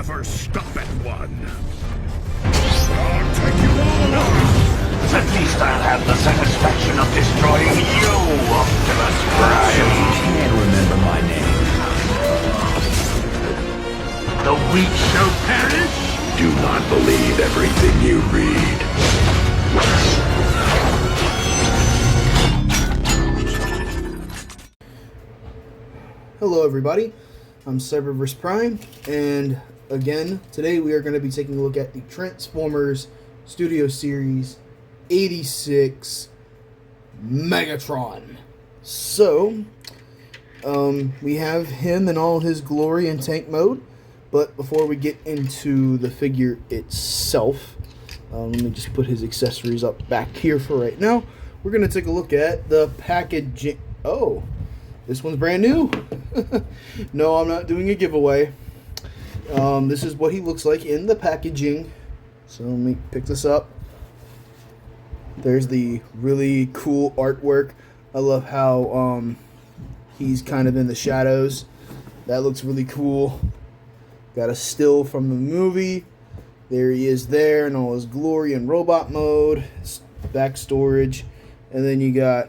never stop at one. I'll take you all on. At least I'll have the satisfaction of destroying you, Optimus Prime. You can't remember my name. The weak shall perish? Do not believe everything you read. Hello everybody, I'm Cyberverse Prime, and again, today we are going to be taking a look at the Transformers Studio Series 86 Megatron. So, we have him in all his glory in tank mode, but before we get into the figure itself, let me just put his accessories up back here for right now. We're going to take a look at the packaging. Oh, this one's brand new. No, I'm not doing a giveaway. This is what he looks like in the packaging. So let me pick this up. There's the really cool artwork. I love how he's kind of in the shadows. That looks really cool. Got a still from the movie. There he is there in all his glory and robot mode. Back storage. And then you got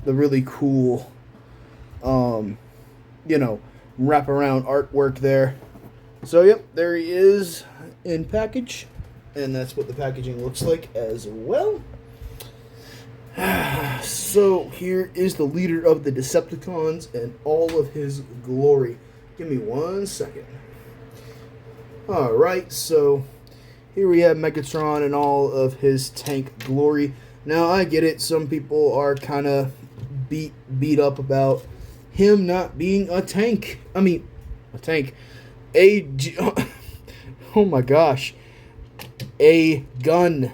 the really cool wraparound artwork there. So yep, there he is in package, and that's what the packaging looks like as well. So here is the leader of the Decepticons and all of his glory. Give me 1 second. Alright, so here we have Megatron and all of his tank glory. Now I get it, some people are kind of beat up about him not being a tank. I mean, a tank. Oh my gosh. A gun.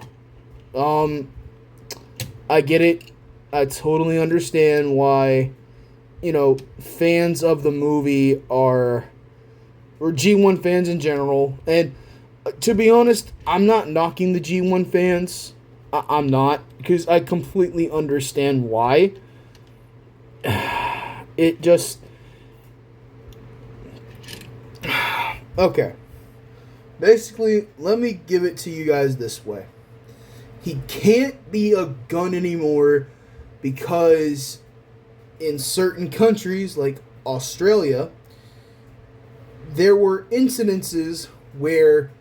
I get it. I totally understand why, fans of the movie or G1 fans in general. And to be honest, I'm not knocking the G1 fans. I'm not, because I completely understand why. It just... Okay. Basically, let me give it to you guys this way. He can't be a gun anymore because in certain countries, like Australia, there were incidences where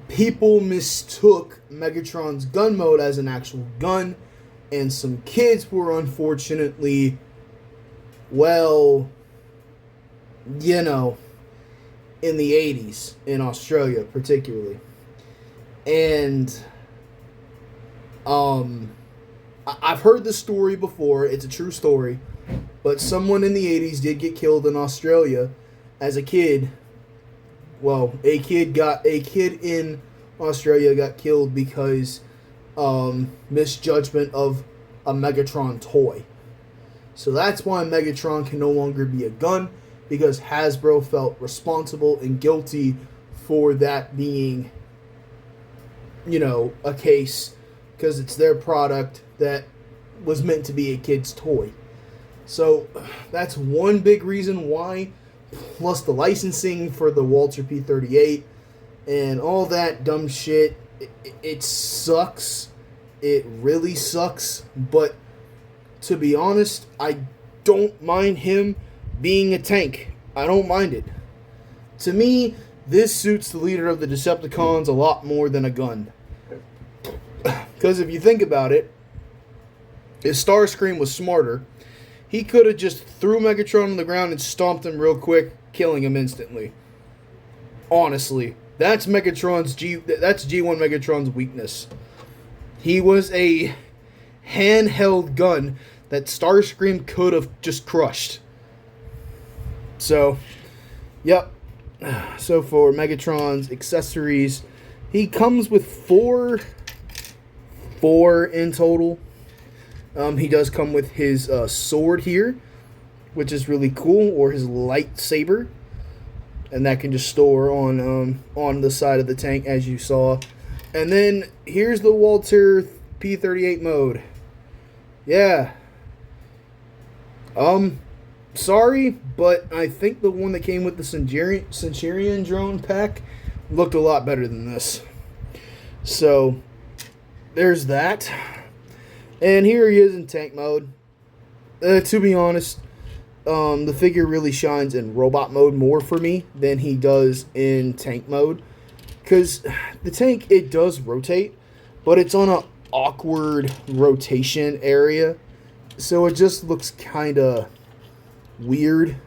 people mistook Megatron's gun mode as an actual gun, and some kids were unfortunately, in the 80s, in Australia particularly. And I've heard this story before, it's a true story, but someone in the 80s did get killed in Australia as a kid. Well, a kid in Australia got killed because misjudgment of a Megatron toy. So that's why Megatron can no longer be a gun, because Hasbro felt responsible and guilty for that being, a case, because it's their product that was meant to be a kid's toy. So that's one big reason why, plus the licensing for the Walter P-38 and all that dumb shit. It sucks. It really sucks, but to be honest, I don't mind him being a tank. I don't mind it. To me, this suits the leader of the Decepticons a lot more than a gun. Because if you think about it, if Starscream was smarter, he could have just threw Megatron on the ground and stomped him real quick, killing him instantly. Honestly, that's G1 Megatron's weakness. He was a handheld gun that Starscream could have just crushed. So, yep. So for Megatron's accessories, he comes with four in total. He does come with his sword here, which is really cool, or his lightsaber, and that can just store on the side of the tank, as you saw. And then here's the Walter P-38 mode. Yeah. sorry, but I think the one that came with the Centurion drone pack looked a lot better than this. So, there's that. And here he is in tank mode. To be honest, the figure really shines in robot mode more for me than he does in tank mode. Because the tank, it does rotate, but it's on an awkward rotation area. So it just looks kind of weird.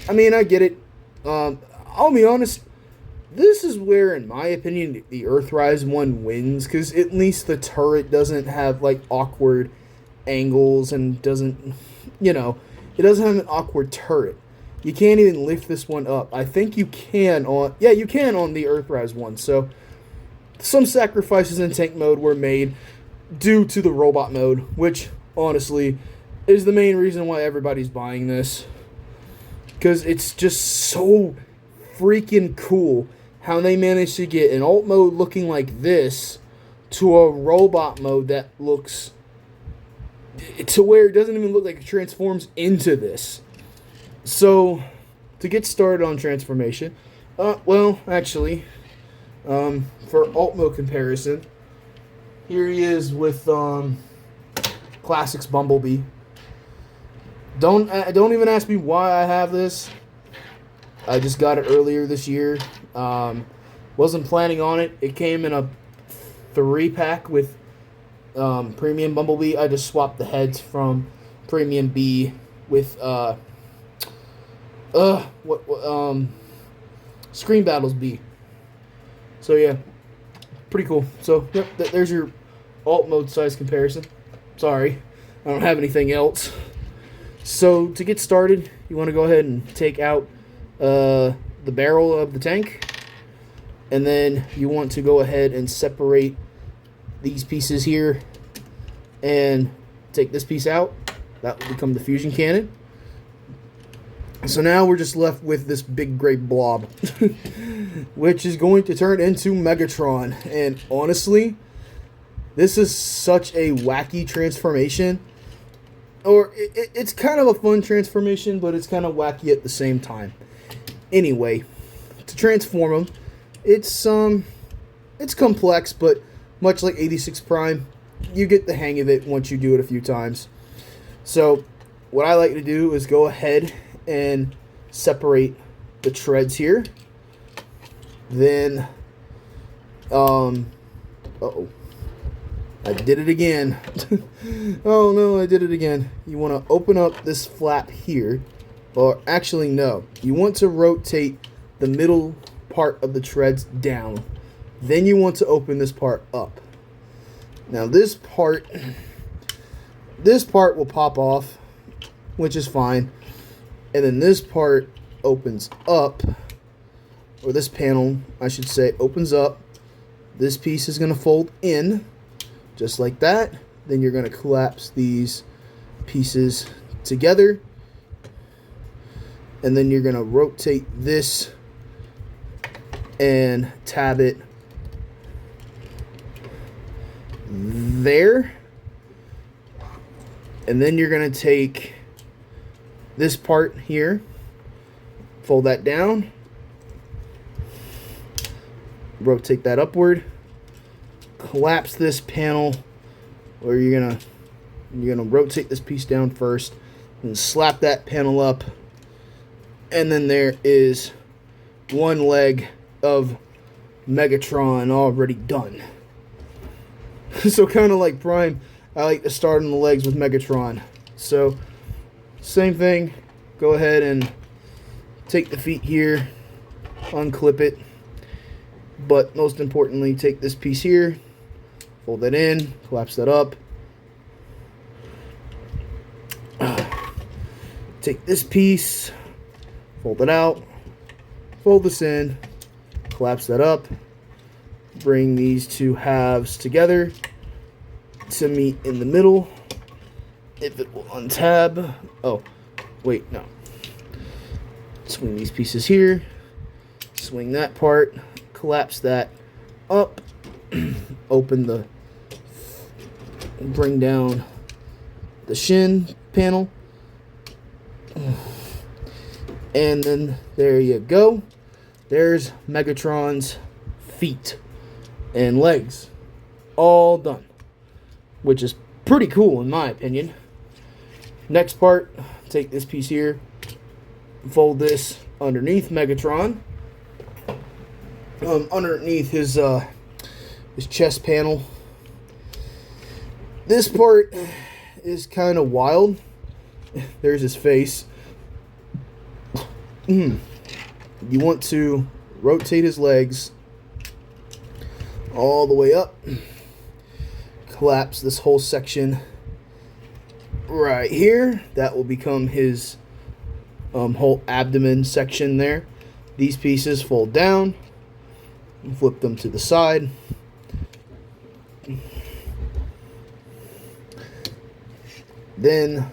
I mean, I get it. I'll be honest. This is where, in my opinion, the Earthrise one wins. Because at least the turret doesn't have, like, awkward angles and doesn't, you know, it doesn't have an awkward turret. You can't even lift this one up. I think you can on, yeah, you can on the Earthrise one. So, some sacrifices in tank mode were made due to the robot mode, which, honestly, is the main reason why everybody's buying this. Because it's just so freaking cool how they managed to get an alt mode looking like this to a robot mode that looks to where it doesn't even look like it transforms into this. So, to get started on transformation, well, actually, for alt mode comparison, here he is with Classics Bumblebee. Don't even ask me why I have this. I just got it earlier this year. Wasn't planning on it. It came in a 3-pack with Premium Bumblebee. I just swapped the heads from Premium B with Screen Battles B. So yeah, pretty cool. So yep, there's your alt mode size comparison. Sorry, I don't have anything else. So to get started, you want to go ahead and take out the barrel of the tank, and then you want to go ahead and separate these pieces here and take this piece out. That will become the fusion cannon. So now we're just left with this big gray blob, which is going to turn into Megatron. And honestly, this is such a wacky transformation. Or it's kind of a fun transformation, but it's kind of wacky at the same time. Anyway, to transform him, it's complex, but much like 86 Prime, you get the hang of it once you do it a few times. So what I like to do is go ahead and separate the treads here. Then, uh-oh. I did it again. Oh no, I did it again. You want to open up this flap here. Or actually, no. You want to rotate the middle part of the treads down. Then you want to open this part up. Now this part will pop off, which is fine. And then this part opens up, or this panel, I should say, opens up. This piece is going to fold in, just like that. Then you're going to collapse these pieces together. And then you're going to rotate this and tab it there. And then you're going to take this part here, fold that down, rotate that upward, collapse this panel, or you're gonna rotate this piece down first and slap that panel up, and then there is one leg of Megatron already done. So kind of like Prime, I like to start on the legs with Megatron. So same thing, go ahead and take the feet here, unclip it, but most importantly, take this piece here, fold that in, collapse that up, take this piece, fold it out, fold this in, collapse that up, bring these two halves together to meet in the middle. If it will untab, oh, wait, no. Swing these pieces here, swing that part, collapse that up, bring down the shin panel, And then there you go. There's Megatron's feet and legs all done, which is pretty cool in my opinion. Next part, take this piece here, fold this underneath Megatron, underneath his chest panel. This part is kind of wild. There's his face. You want to rotate his legs all the way up, collapse this whole section right here. That will become his whole abdomen section there. These pieces fold down, flip them to the side. Then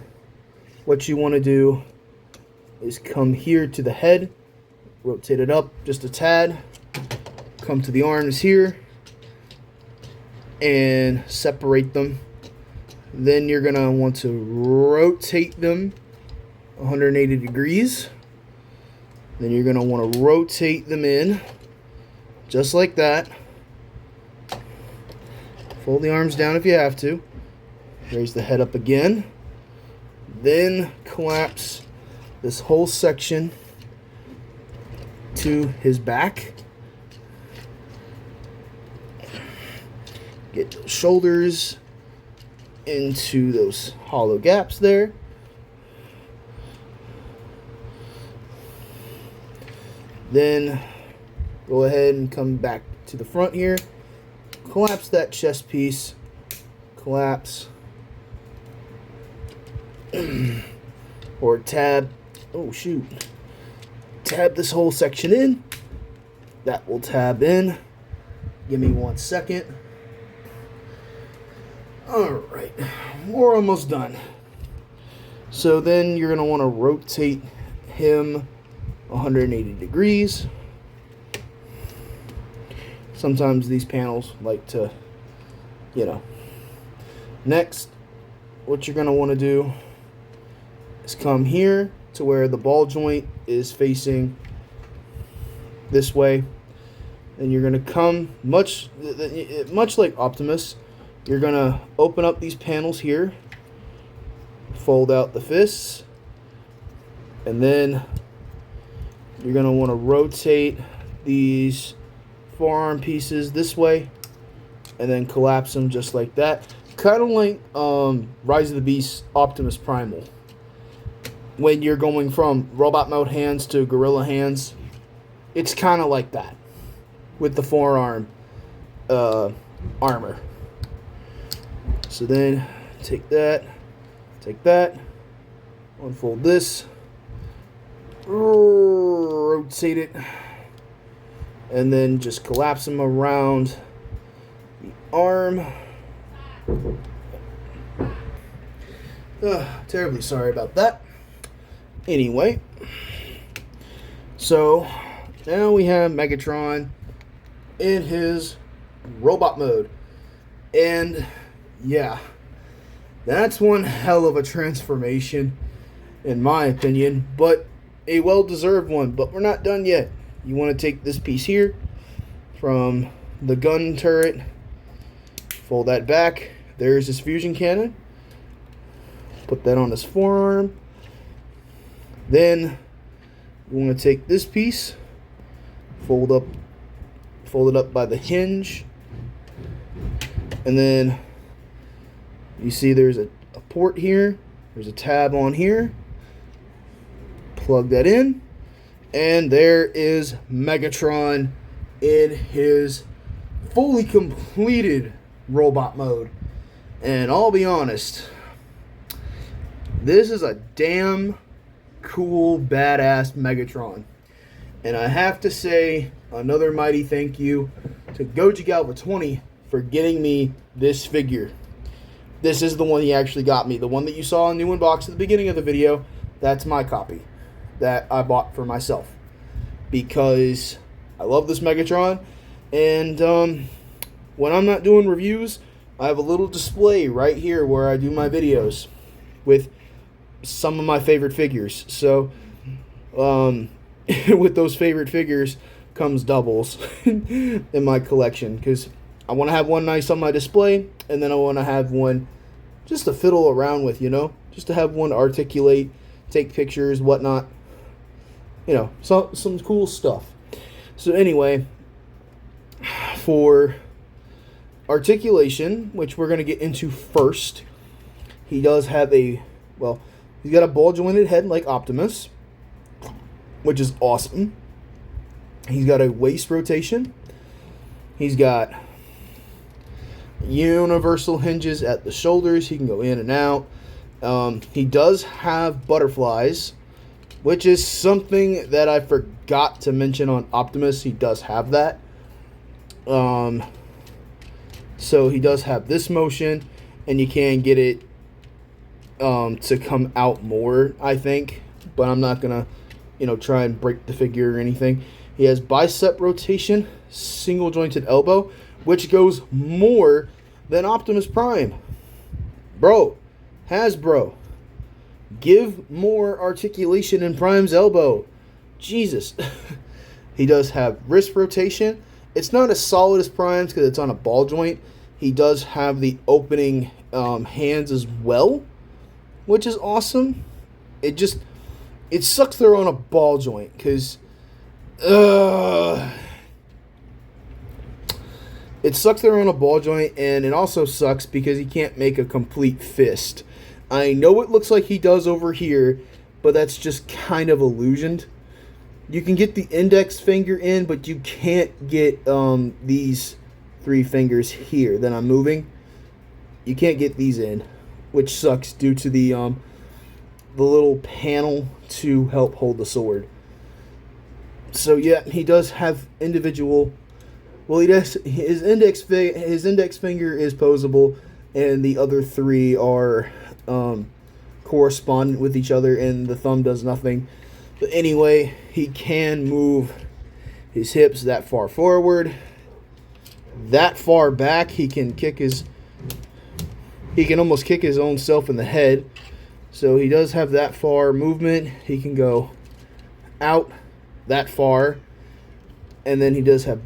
what you want to do is come here to the head, rotate it up just a tad, come to the arms here, and separate them. Then you're going to want to rotate them 180 degrees. Then you're going to want to rotate them in just like that. Fold the arms down if you have to. Raise the head up again. Then collapse this whole section to his back. Get those shoulders into those hollow gaps there. Then go ahead and come back to the front here. Collapse that chest piece. Collapse. Or tab. Oh shoot. Tab this whole section in. That will tab in. Give me 1 second. Alright. We're almost done. So then you're going to want to rotate him 180 degrees. Sometimes these panels like to, Next, what you're going to want to do is come here to where the ball joint is facing this way. And you're going to come, much like Optimus, you're going to open up these panels here, fold out the fists, and then you're going to want to rotate these forearm pieces this way, and then collapse them just like that. Kind of like Rise of the Beast Optimus Primal. When you're going from robot mode hands to gorilla hands, it's kind of like that with the forearm armor. So then take that, unfold this, rotate it, and then just collapse them around the arm. Terribly sorry about that. Anyway, so now we have Megatron in his robot mode. And yeah, that's one hell of a transformation in my opinion, but a well-deserved one. But we're not done yet. You want to take this piece here from the gun turret, fold that back. There's his fusion cannon. Put that on his forearm. Then you want to take this piece, fold it up by the hinge, and then you see there's a port here. There's a tab on here. Plug that in, and there is Megatron in his fully completed robot mode. And I'll be honest, this is a damn cool, badass Megatron. And I have to say another mighty thank you to Goji Galva 20 for getting me this figure. This is the one he actually got me. The one that you saw in New Unbox at the beginning of the video, that's my copy that I bought for myself. Because I love this Megatron. And when I'm not doing reviews, I have a little display right here where I do my videos with some of my favorite figures. So with those favorite figures comes doubles in my collection, because I want to have one nice on my display, and then I want to have one just to fiddle around with, just to have one articulate, take pictures, whatnot, some cool stuff. So anyway, for articulation, which we're going to get into first, he does have he's got a ball jointed head like Optimus, which is awesome. He's got a waist rotation. He's got universal hinges at the shoulders. He can go in and out. He does have butterflies, which is something that I forgot to mention on Optimus. He does have that. So he does have this motion, and you can get it to come out more, I think. But I'm not going to, try and break the figure or anything. He has bicep rotation, single jointed elbow, which goes more than Optimus Prime. Bro, Hasbro, give more articulation in Prime's elbow. Jesus. He does have wrist rotation. It's not as solid as Prime's because it's on a ball joint. He does have the opening hands as well, which is awesome. It sucks they're on a ball joint, because it sucks they're on a ball joint, and it also sucks because he can't make a complete fist. I know it looks like he does over here, but that's just kind of illusioned. You can get the index finger in, but you can't get these three fingers here that I'm moving. You can't get these in, which sucks due to the little panel to help hold the sword. So yeah, he does have individual. Well, he does. His index finger is posable, and the other three are correspondent with each other, and the thumb does nothing. But anyway, he can move his hips that far forward, that far back. He can almost kick his own self in the head. So he does have that far movement. He can go out that far. And then he does have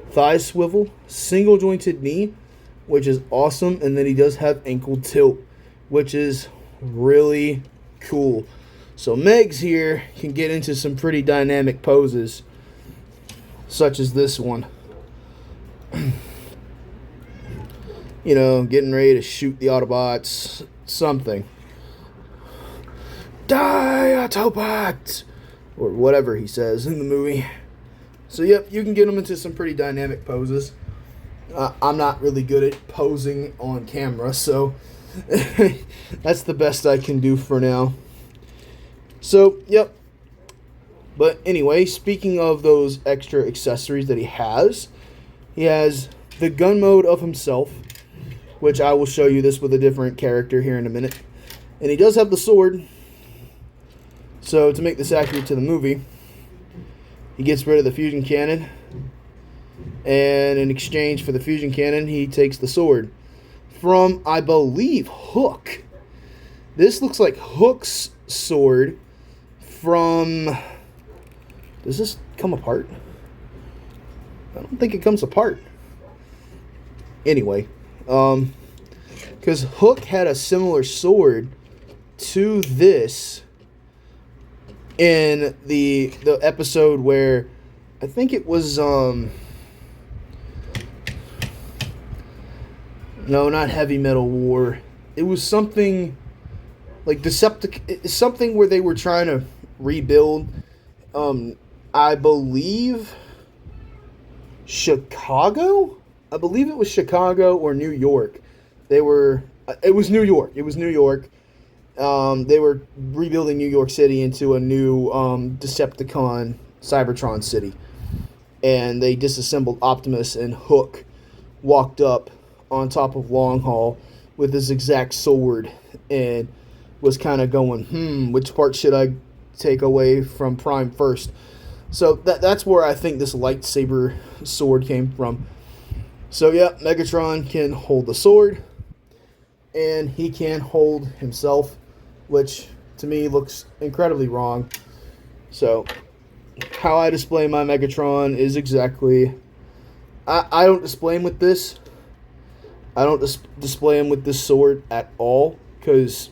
thigh swivel, single jointed knee, which is awesome. And then he does have ankle tilt, which is really cool. So Megs here can get into some pretty dynamic poses, such as this one. Getting ready to shoot the Autobots, something. Die, Autobots! Or whatever he says in the movie. So yep, you can get him into some pretty dynamic poses. I'm not really good at posing on camera, so that's the best I can do for now. So, yep. But anyway, speaking of those extra accessories that he has the gun mode of himself, which I will show you this with a different character here in a minute. And he does have the sword. So, to make this accurate to the movie, he gets rid of the fusion cannon. And in exchange for the fusion cannon, he takes the sword from, I believe, Hook. This looks like Hook's sword from... Does this come apart? I don't think it comes apart. Anyway, because Hook had a similar sword to this in the episode where I think it was no, not Heavy Metal War. It was something like something where they were trying to rebuild. I believe Chicago. I believe it was Chicago or New York. It was New York. It was New York. They were rebuilding New York City into a new Decepticon Cybertron city. And they disassembled Optimus, and Hook walked up on top of Long Haul with his exact sword and was kind of going, which part should I take away from Prime first? So that's where I think this lightsaber sword came from. So yeah, Megatron can hold the sword, and he can hold himself, which to me looks incredibly wrong. So, how I display my Megatron is exactly... I don't display him with this. I don't display him with this sword at all, because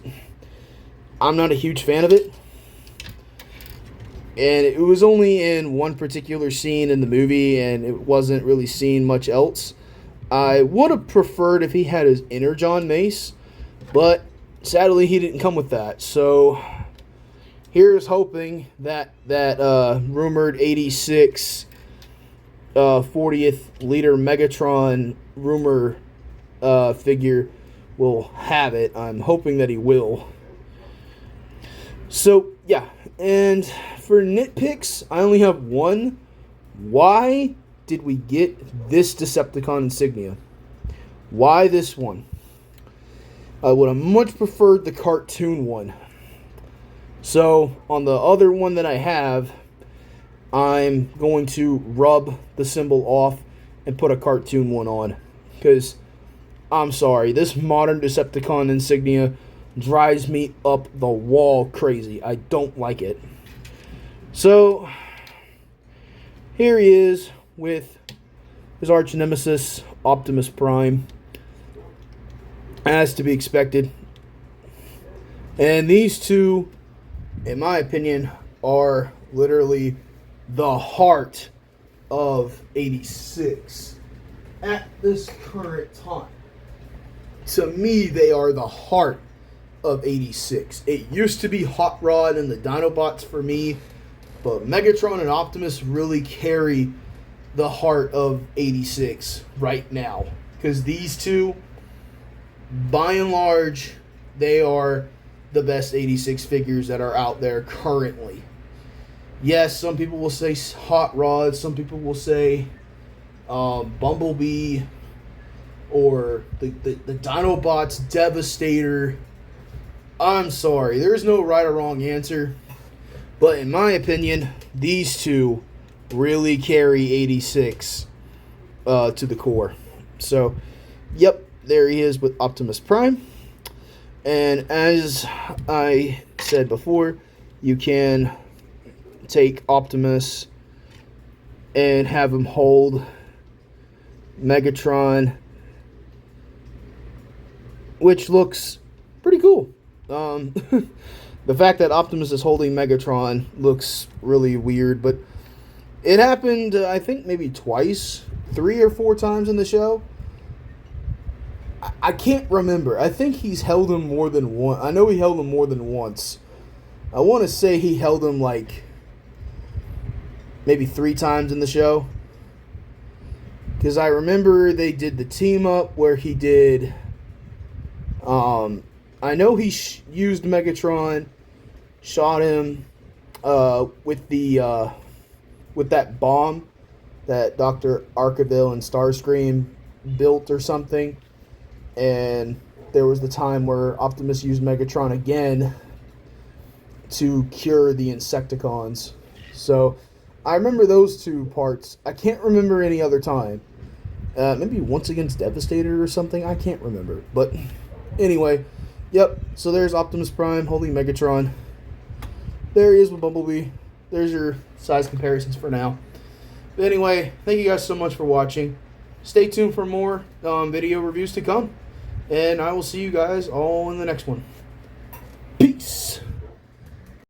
I'm not a huge fan of it. And it was only in one particular scene in the movie, and it wasn't really seen much else. I would have preferred if he had his Energon mace, but sadly he didn't come with that. So here's hoping that rumored 86 40th leader Megatron rumor figure will have it. I'm hoping that he will. So yeah, and for nitpicks, I only have one. Why did we get this Decepticon insignia? Why this one? I would have much preferred the cartoon one. So on the other one that I have, I'm going to rub the symbol off and put a cartoon one on. Because, I'm sorry, this modern Decepticon insignia drives me up the wall crazy. I don't like it. So, here he is with his arch nemesis, Optimus Prime. As to be expected. And these two, in my opinion, are literally the heart of 86 at this current time. To me, they are the heart of 86. It used to be Hot Rod and the Dinobots for me, but Megatron and Optimus really carry the heart of 86 right now. Because these two, by and large, they are the best 86 figures that are out there currently. Yes, some people will say Hot Rod, some people will say Bumblebee, or the Dinobots Devastator. I'm sorry, there's no right or wrong answer. But in my opinion, these two really carry 86 to the core. So, yep, there he is with Optimus Prime. And as I said before, you can take Optimus and have him hold Megatron, which looks pretty cool. The fact that Optimus is holding Megatron looks really weird, but it happened, I think, maybe twice, 3 or 4 times in the show. I can't remember. I think he's held him more than one. I know he held him more than once. I want to say he held him like maybe 3 times in the show. Because I remember they did the team up where he did... I know he used Megatron, shot him with the with that bomb that Dr. Arkeville and Starscream built or something. And there was the time where Optimus used Megatron again to cure the Insecticons. So I remember those 2 parts. I can't remember any other time. Maybe once against Devastator or something. I can't remember. But anyway, yep. So there's Optimus Prime holding Megatron. There he is with Bumblebee. There's your size comparisons for now. But anyway, thank you guys so much for watching. Stay tuned for more video reviews to come. And I will see you guys all in the next one. Peace.